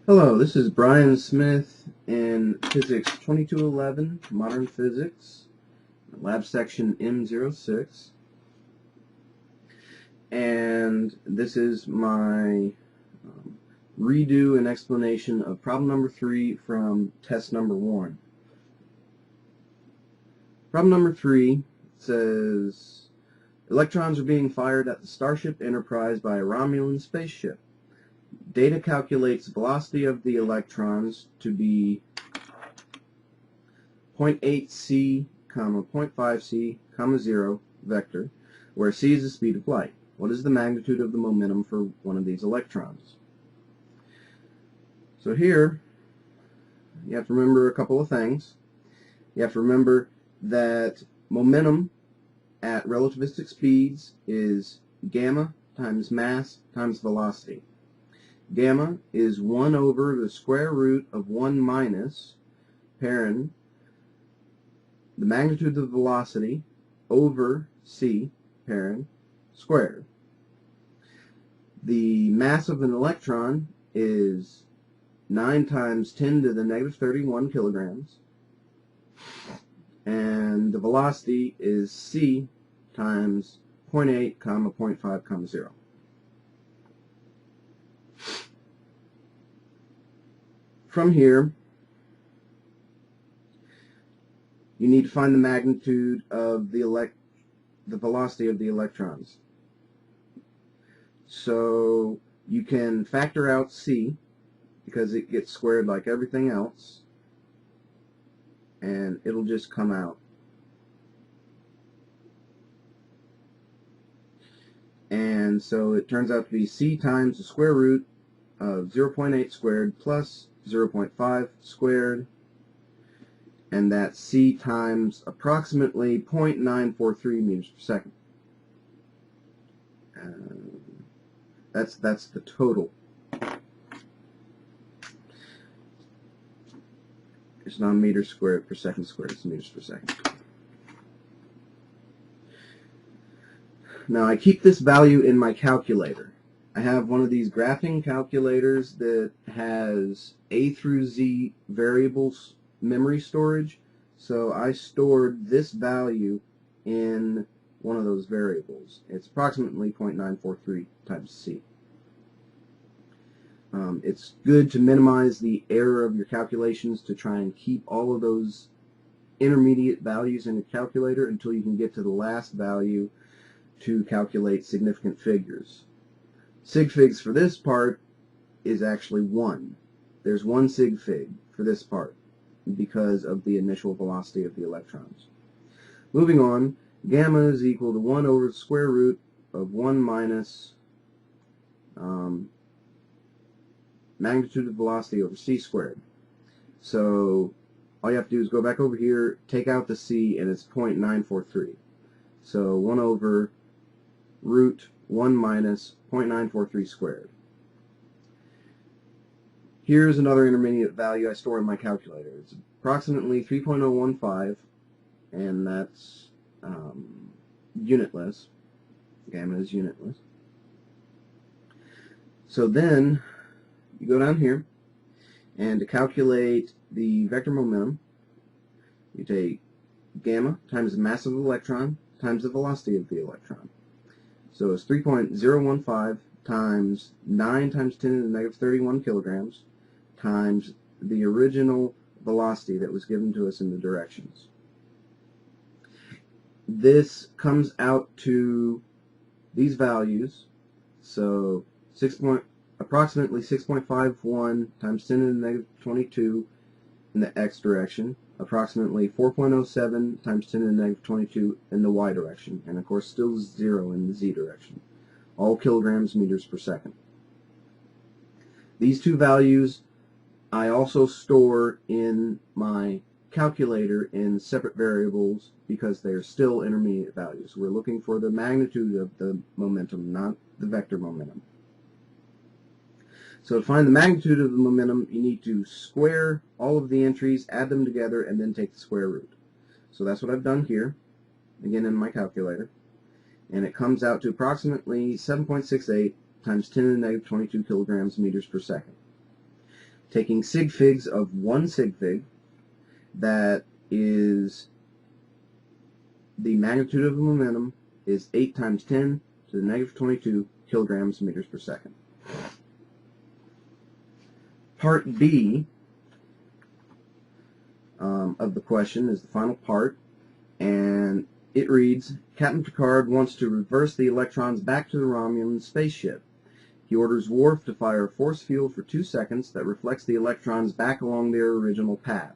Hello, this is Brian Smith in Physics 2211, Modern Physics, Lab Section M06, and this is my redo and explanation of problem number 3 from test number 1. Problem number 3 says, electrons are being fired at the Starship Enterprise by a Romulan spaceship. Data calculates the velocity of the electrons to be 0.8 c, 0.5 c, 0 vector, where c is the speed of light. What is the magnitude of the momentum for one of these electrons? So here, you have to remember a couple of things. You have to remember that momentum at relativistic speeds is gamma times mass times velocity. Gamma is 1 over the square root of 1 minus paren, the magnitude of the velocity, over c, paren, squared. The mass of an electron is 9 times 10 to the negative 31 kilograms, and the velocity is c times 0.8, 0.5, 0. From here, you need to find the magnitude of the velocity of the electrons. So you can factor out c, because it gets squared like everything else, and it'll just come out. And so it turns out to be c times the square root of 0.8 squared plus 0.5 squared, and that's c times approximately 0.943 meters per second. That's the total. It's not meters squared per second squared, it's meters per second. Now I keep this value in my calculator. I have one of these graphing calculators that has A through Z variables memory storage, so I stored this value in one of those variables. It's approximately 0.943 times C. It's good to minimize the error of your calculations to try and keep all of those intermediate values in your calculator until you can get to the last value to calculate significant figures. Sig figs for this part is actually 1. There's 1 sig fig for this part because of the initial velocity of the electrons. Moving on, gamma is equal to 1 over the square root of 1 minus magnitude of velocity over c squared. So all you have to do is go back over here, take out the c, and it's 0.943. So 1 over root 1 minus 0.943 squared. Here's another intermediate value I store in my calculator. It's approximately 3.015, and that's unitless. Gamma is unitless. So then you go down here, and to calculate the vector momentum, you take gamma times the mass of the electron times the velocity of the electron. So it's 3.015 times 9 times 10 to the negative 31 kilograms times the original velocity that was given to us in the directions. This comes out to these values, so approximately 6.51 times 10 to the negative 22 in the x direction, approximately 4.07 times 10 to the negative 22 in the y direction, and of course still 0 in the z direction. All kilograms meters per second. These two values I also store in my calculator in separate variables because they are still intermediate values. We're looking for the magnitude of the momentum, not the vector momentum. So to find the magnitude of the momentum, you need to square all of the entries, add them together, and then take the square root. So that's what I've done here, again in my calculator. And it comes out to approximately 7.68 times 10 to the negative 22 kilograms meters per second. taking sig figs of 1 sig fig, that is the magnitude of the momentum is 8 times 10 to the negative 22 kilograms meters per second. Part B of the question is the final part, and it reads, Captain Picard wants to reverse the electrons back to the Romulan spaceship. He orders Worf to fire a force field for 2 seconds that reflects the electrons back along their original path.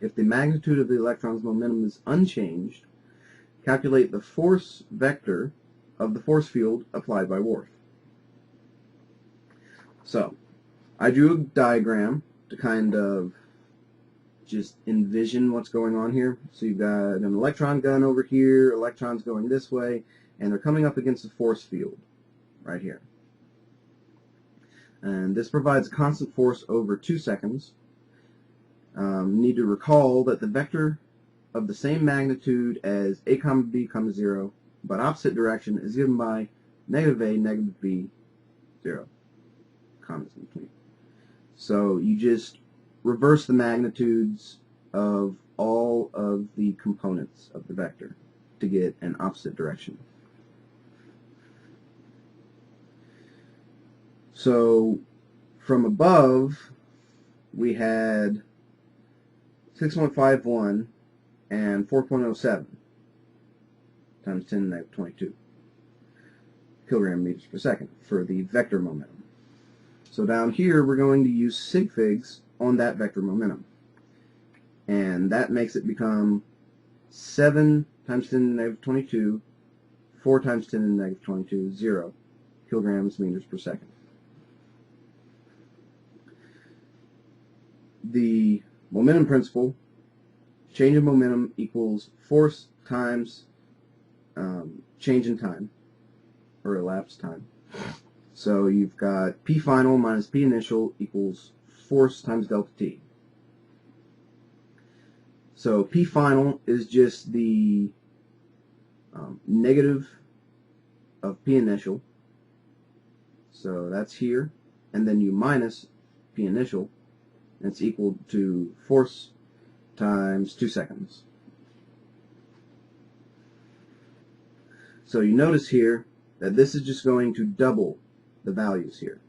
If the magnitude of the electron's momentum is unchanged, calculate the force vector of the force field applied by Worf. So, I drew a diagram to kind of just envision what's going on here. So you've got an electron gun over here, electrons going this way, and they're coming up against a force field right here. And this provides a constant force over 2 seconds. Need to recall that the vector of the same magnitude as a comma b comma 0, but opposite direction, is given by negative a, negative b, 0, commas in between. So you just reverse the magnitudes of all of the components of the vector to get an opposite direction. So from above, we had 6.51 and 4.07 times 10 to the negative 22 kilogram meters per second for the vector momentum. So down here, we're going to use sig figs on that vector momentum. And that makes it become 7 times 10 to the negative 22, 4 times 10 to the negative 22, 0 kilograms meters per second. The momentum principle, change in momentum equals force times change in time, or elapsed time. So you've got P final minus P initial equals force times delta T. So P final is just the negative of P initial. So that's here. And then you minus P initial. And it's equal to force times 2 seconds. So you notice here that this is just going to double the values here.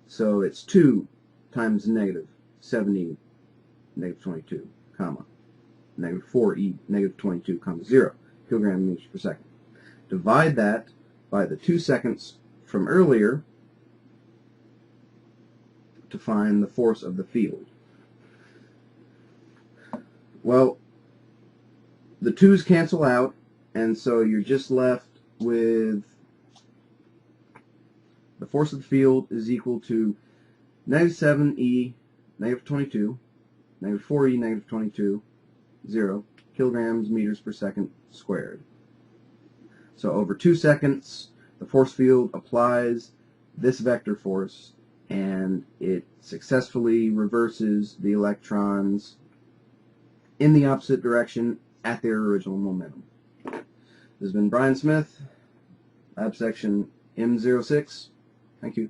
So it's 2 times negative 7e negative 22, comma, negative 4e negative 22, comma 0 kilogram meters per second. Divide that by the 2 seconds from earlier to find the force of the field. Well, the 2's cancel out, and so you're just left with the force of the field is equal to negative 7e negative 22, negative 4e negative 22, 0 kilograms meters per second squared. So over 2 seconds, the force field applies this vector force, and it successfully reverses the electrons in the opposite direction at their original momentum. This has been Brian Smith, Lab Section M06. Thank you.